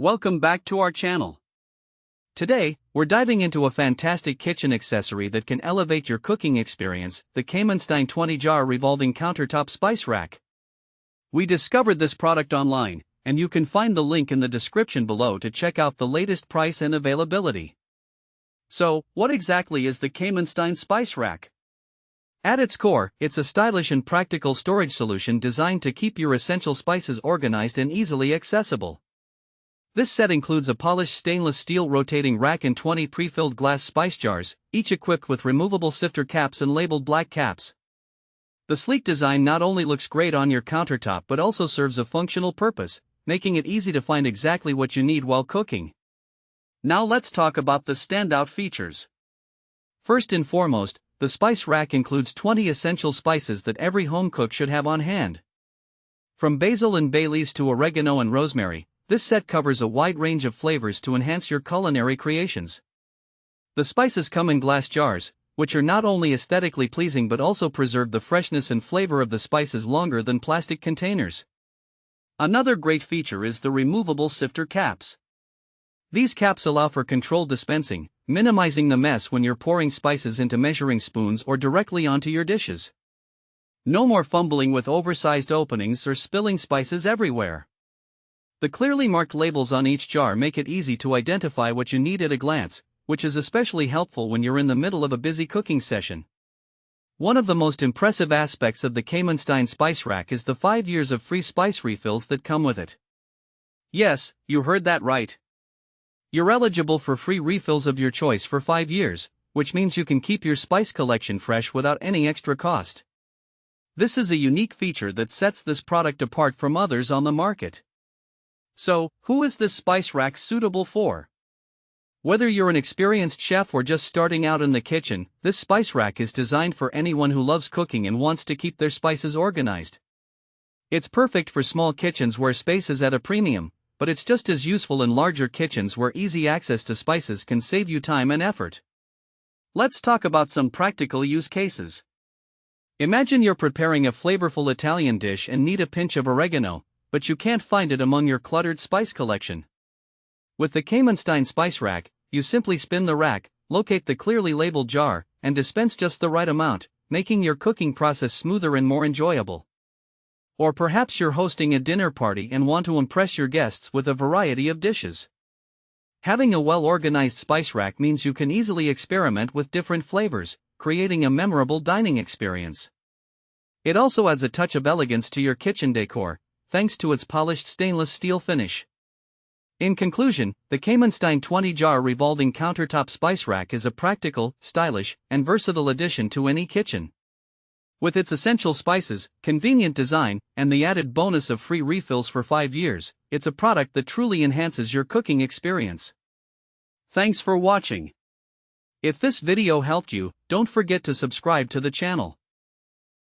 Welcome back to our channel. Today, we're diving into a fantastic kitchen accessory that can elevate your cooking experience, the Kamenstein 20-jar revolving countertop spice rack. We discovered this product online, and you can find the link in the description below to check out the latest price and availability. So, what exactly is the Kamenstein spice rack? At its core, it's a stylish and practical storage solution designed to keep your essential spices organized and easily accessible. This set includes a polished stainless steel rotating rack and 20 pre-filled glass spice jars, each equipped with removable sifter caps and labeled black caps. The sleek design not only looks great on your countertop but also serves a functional purpose, making it easy to find exactly what you need while cooking. Now let's talk about the standout features. First and foremost, the spice rack includes 20 essential spices that every home cook should have on hand. From basil and bay leaves to oregano and rosemary, this set covers a wide range of flavors to enhance your culinary creations. The spices come in glass jars, which are not only aesthetically pleasing but also preserve the freshness and flavor of the spices longer than plastic containers. Another great feature is the removable sifter caps. These caps allow for controlled dispensing, minimizing the mess when you're pouring spices into measuring spoons or directly onto your dishes. No more fumbling with oversized openings or spilling spices everywhere. The clearly marked labels on each jar make it easy to identify what you need at a glance, which is especially helpful when you're in the middle of a busy cooking session. One of the most impressive aspects of the Kamenstein spice rack is the 5 years of free spice refills that come with it. Yes, you heard that right. You're eligible for free refills of your choice for 5 years, which means you can keep your spice collection fresh without any extra cost. This is a unique feature that sets this product apart from others on the market. So, who is this spice rack suitable for? Whether you're an experienced chef or just starting out in the kitchen, this spice rack is designed for anyone who loves cooking and wants to keep their spices organized. It's perfect for small kitchens where space is at a premium, but it's just as useful in larger kitchens where easy access to spices can save you time and effort. Let's talk about some practical use cases. Imagine you're preparing a flavorful Italian dish and need a pinch of oregano, but you can't find it among your cluttered spice collection. With the Kamenstein spice rack, you simply spin the rack, locate the clearly labeled jar, and dispense just the right amount, making your cooking process smoother and more enjoyable. Or perhaps you're hosting a dinner party and want to impress your guests with a variety of dishes. Having a well-organized spice rack means you can easily experiment with different flavors, creating a memorable dining experience. It also adds a touch of elegance to your kitchen decor, thanks to its polished stainless steel finish. In conclusion, the Kamenstein 20-jar revolving countertop spice rack is a practical, stylish, and versatile addition to any kitchen. With its essential spices, convenient design, and the added bonus of free refills for 5 years, it's a product that truly enhances your cooking experience. Thanks for watching. If this video helped you, don't forget to subscribe to the channel.